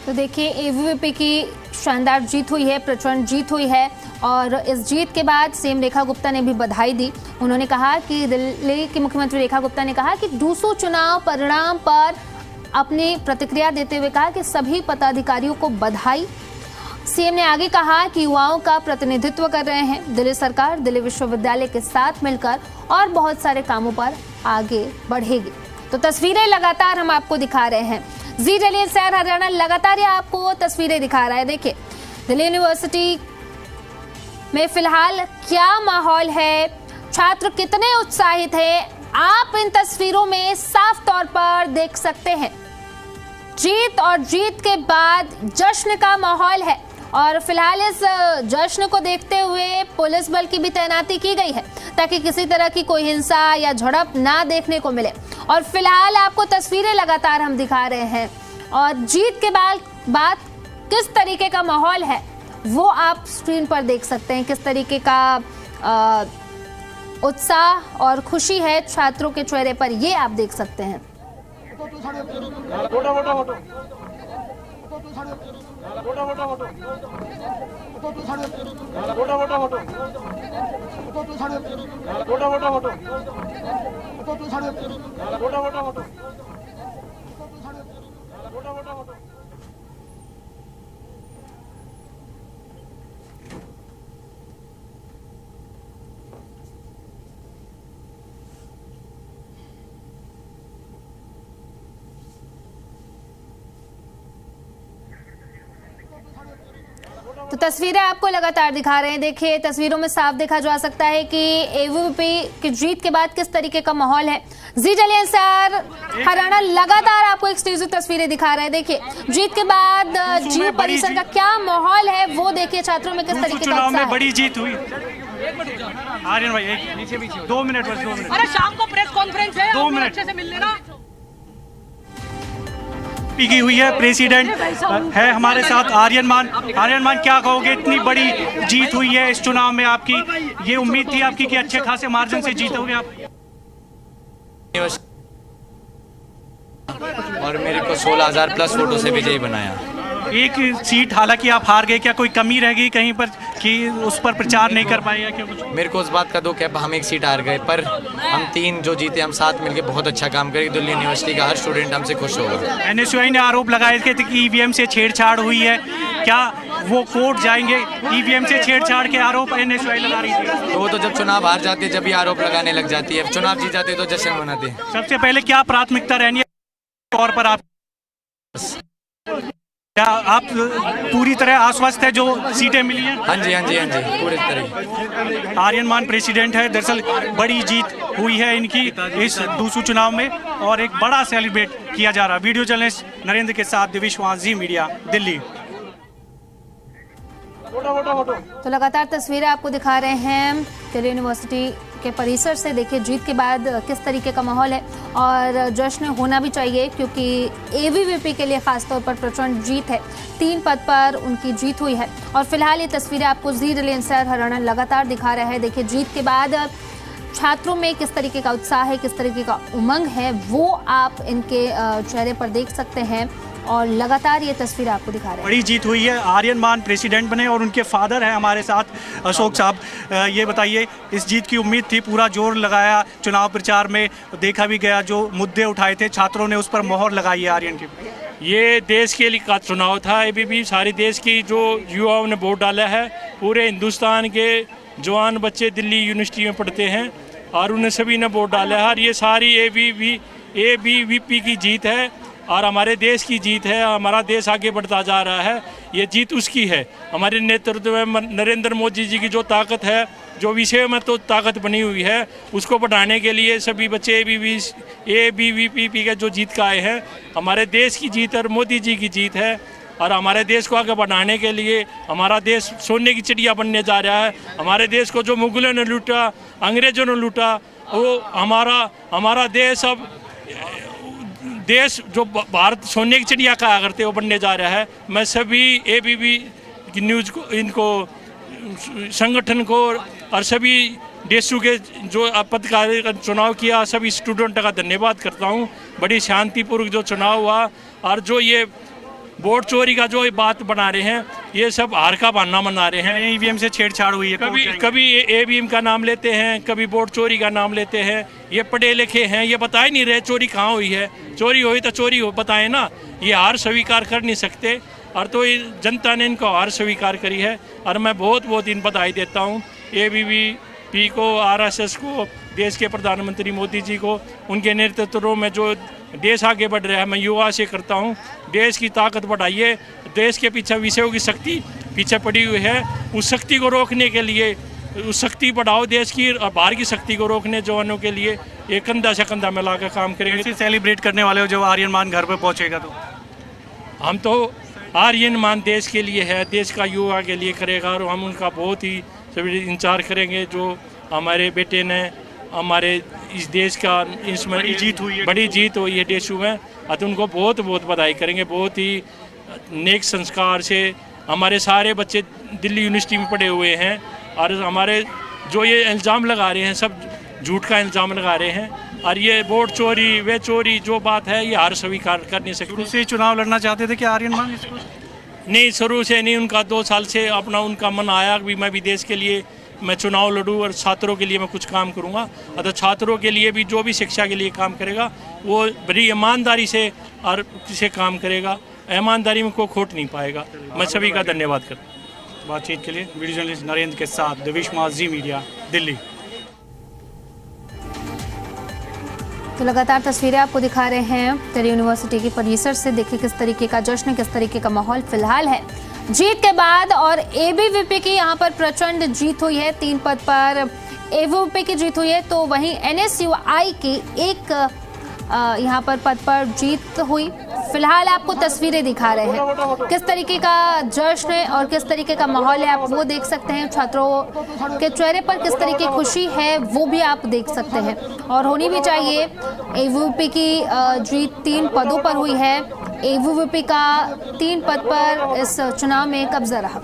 तो देखिए एबीवीपी की शानदार जीत हुई है, प्रचंड जीत हुई है और इस जीत के बाद सीएम रेखा गुप्ता ने भी बधाई दी। उन्होंने कहा कि दिल्ली की मुख्यमंत्री रेखा गुप्ता ने कहा कि डूसू चुनाव परिणाम पर अपनी प्रतिक्रिया देते हुए कहा कि सभी पदाधिकारियों को बधाई। सीएम ने आगे कहा कि युवाओं का प्रतिनिधित्व कर रहे हैं दिल्ली सरकार, दिल्ली विश्वविद्यालय के साथ मिलकर और बहुत सारे कामों पर आगे बढ़ेगी। तो तस्वीरें लगातार हम आपको दिखा रहे हैं। जी दिल्ली एनसीआर हरियाणा लगातार ये आपको तस्वीरें दिखा रहा है। देखिए दिल्ली यूनिवर्सिटी में फिलहाल क्या माहौल है, छात्र कितने उत्साहित हैं, आप इन तस्वीरों में साफ तौर पर देख सकते हैं। जीत और जीत के बाद जश्न का माहौल है और फिलहाल इस जश्न को देखते हुए पुलिस बल की भी तैनाती की गई है ताकि किसी तरह की कोई हिंसा या झड़प ना देखने को मिले। और फिलहाल आपको तस्वीरें लगातार हम दिखा रहे हैं और जीत के बाद किस तरीके का माहौल है वो आप स्क्रीन पर देख सकते हैं। किस तरीके का उत्साह और खुशी है छात्रों के चेहरे पर, ये आप देख सकते हैं। तो तस्वीरें आपको लगातार दिखा रहे हैं। देखिए तस्वीरों में साफ देखा जा सकता है कि एबीवीपी की जीत के बाद किस तरीके का माहौल है। जी दिल्ली एनसीआर हरियाणा लगातार आपको एक्सक्लूसिव तस्वीरें दिखा रहे हैं। देखिए जीत के बाद जीव परिसर का क्या माहौल है वो देखिए, छात्रों में किस तरीके का उत्साह है। बड़ी जीत हुई। आर्यन भाई एक 2 मिनट बस 2 मिनट। अरे शाम को प्रेस कॉन्फ्रेंस है, 2 मिनट अच्छे से मिल लेना। की हुई है, प्रेसिडेंट है हमारे साथ आर्यन मान। क्या कहोगे, इतनी बड़ी जीत हुई है इस चुनाव में, आपकी ये उम्मीद थी आपकी कि अच्छे खासे मार्जिन से जीतोगे आप? और मेरे को 16,000 प्लस वोटों से विजयी बनाया। एक सीट हालांकि आप हार गए, क्या कोई कमी रह गई कहीं पर कि उस पर प्रचार नहीं कर पाए या क्या कुछ? मेरे को उस बात का दुख है, हम एक सीट हार गए, पर हम 3 जो जीते हम साथ मिलकर बहुत अच्छा काम करेंगे। दिल्ली यूनिवर्सिटी का हर स्टूडेंट हमसे खुश होगा। एनएसयूआई ने आरोप लगाए थे कि ईवीएम से छेड़छाड़ हुई है, क्या वो कोर्ट जाएंगे? ईवीएम से छेड़छाड़ के आरोप एनएसयूआई लगा रही थी। तो वो तो जब चुनाव हार जाते जब भी आरोप लगाने लग जाती है, चुनाव जीत जाते तो जश्न मनाते। सबसे पहले क्या प्राथमिकता रहनी है तौर पर आप? क्या आप पूरी तरह आश्वस्त है जो सीटें मिली हैं? हाँ जी पूरी तरह। आर्यन मान प्रेसिडेंट है। दरअसल बड़ी जीत हुई है इनकी इस डूसू चुनाव में और एक बड़ा सेलिब्रेट किया जा रहा है। वीडियो जर्नलिस्ट नरेंद्र के साथ दिविश जी मीडिया दिल्ली। तो लगातार तस्वीरें आपको दिखा रहे हैं दिल्ली यूनिवर्सिटी के परिसर से। देखिए जीत के बाद किस तरीके का माहौल है और जश्न होना भी चाहिए क्योंकि एबीवीपी के लिए खासतौर पर प्रचंड जीत है। 3 पद पर उनकी जीत हुई है और फिलहाल ये तस्वीरें आपको जी दिल्ली एनसीआर हरियाणा लगातार दिखा रहा है। देखिए जीत के बाद छात्रों में किस तरीके का उत्साह है, किस तरीके का उमंग है वो आप इनके चेहरे पर देख सकते हैं और लगातार ये तस्वीर आपको दिखा रहे हैं। बड़ी जीत हुई है, आर्यन मान प्रेसिडेंट बने और उनके फादर हैं हमारे साथ अशोक साहब। ये बताइए, इस जीत की उम्मीद थी, पूरा जोर लगाया चुनाव प्रचार में, देखा भी गया जो मुद्दे उठाए थे छात्रों ने उस पर मोहर लगाई है आर्यन की। ये देश के लिए का चुनाव था। अभी भी सारे देश की जो युवाओं ने वोट डाला है, पूरे हिंदुस्तान के जवान बच्चे दिल्ली यूनिवर्सिटी में पढ़ते हैं और उन्हें सभी ने वोट डाला है और ये सारी एबीवीपी की जीत है और हमारे देश की जीत है। हमारा देश आगे बढ़ता जा रहा है, ये जीत उसकी है। हमारे नेतृत्व में नरेंद्र मोदी जी की जो ताकत है, जो विषय में तो ताकत बनी हुई है, उसको बढ़ाने के लिए सभी बच्चे एबीवीपी के जो जीत का आए हैं, हमारे देश की जीत और मोदी जी की जीत है। और हमारे देश को आगे बढ़ाने के लिए हमारा देश सोने की चिड़िया बनने जा रहा है। हमारे देश को जो मुगलों ने लूटा, अंग्रेज़ों ने लूटा, वो हमारा देश अब देश जो भारत सोने की चिड़िया कहा करते वो बनने जा रहा है। मैं सभी एबीवी की न्यूज़ को, इनको संगठन को और सभी देशों के जो पत्रकारों का चुनाव किया, सभी स्टूडेंट का धन्यवाद करता हूँ। बड़ी शांतिपूर्वक जो चुनाव हुआ और जो ये वोट चोरी का जो बात बना रहे हैं, ये सब हार का बहाना बना रहे हैं। ईवीएम से छेड़छाड़ हुई है, कभी ईवीएम का नाम लेते हैं, कभी वोट चोरी का नाम लेते हैं। ये पढ़े लिखे हैं, ये बता ही नहीं रहे चोरी कहाँ हुई है। चोरी हुई तो चोरी हो बताएं ना, ये हार स्वीकार कर नहीं सकते। और तो ये जनता ने इनको हार स्वीकार करी है। और मैं बहुत बहुत इन बधाई देता हूँ ABVP को, RSS को, देश के प्रधानमंत्री मोदी जी को, उनके नेतृत्व में जो देश आगे बढ़ रहा है। मैं युवा से करता हूँ, देश की ताकत बढ़ाइए। देश के पीछे विषयों की शक्ति पीछे पड़ी हुई है, उस शक्ति को रोकने के लिए उस शक्ति बढ़ाओ देश की, और बाहर की शक्ति को रोकने जवानों के लिए एक कंधा से कंधा मिला कर काम करेंगे। सेलिब्रेट करने वाले हो जब आर्यन मान घर पर पहुँचेगा तो? हम तो आर्यन मान देश के लिए है, देश का युवा के लिए करेगा, और हम उनका बहुत ही सभी इंतजार करेंगे। जो हमारे बेटे ने हमारे इस देश का इसमें बड़ी जीत हुई है देशों में, तो उनको बहुत बहुत बधाई करेंगे। बहुत ही नेक संस्कार से हमारे सारे बच्चे दिल्ली यूनिवर्सिटी में पढ़े हुए हैं, और हमारे जो ये इल्ज़ाम लगा रहे हैं सब झूठ का इल्ज़ाम लगा रहे हैं। और ये वोट चोरी वे चोरी जो बात है, ये हार स्वीकार कर नहीं सकते। शुरू से चुनाव लड़ना चाहते थे कि आर्यन मान इसको? नहीं, शुरू से नहीं। उनका 2 साल से अपना उनका मन आया कि मैं भी देश के लिए मैं चुनाव लड़ूँ और छात्रों के लिए मैं कुछ काम करूँगा। अतः छात्रों के लिए भी जो भी शिक्षा के लिए काम करेगा वो बड़ी ईमानदारी से और से काम करेगा। ईमानदारी में कोई खोट नहीं पाएगा। मैं सभी का धन्यवाद करता हूँ। बातचीत के लिए वीडियो जर्नलिस्ट नरेंद्र के साथ देवेश कुमार, जी मीडिया, दिल्ली। तो लगातार तस्वीरें आपको दिखा रहे हैं दिल्ली यूनिवर्सिटी की परिसर से। देखिए किस तरीके का जश्न, किस तरीके का माहौल फिलहाल है जीत के बाद। और ABVP की यहाँ पर प्रचंड जीत हुई है, 3 पद पर ABVP की जीत हुई है, तो वहीं NSUI की एक यहाँ पर पद पर जीत हुई। फिलहाल आपको तस्वीरें दिखा रहे हैं किस तरीके का जश्न है और किस तरीके का माहौल है, आप वो देख सकते हैं। छात्रों के चेहरे पर किस तरीके की खुशी है वो भी आप देख सकते हैं, और होनी भी चाहिए। ABVP की जीत 3 पदों पर हुई है। ABVP का 3 पद पर इस चुनाव में कब्जा रहा।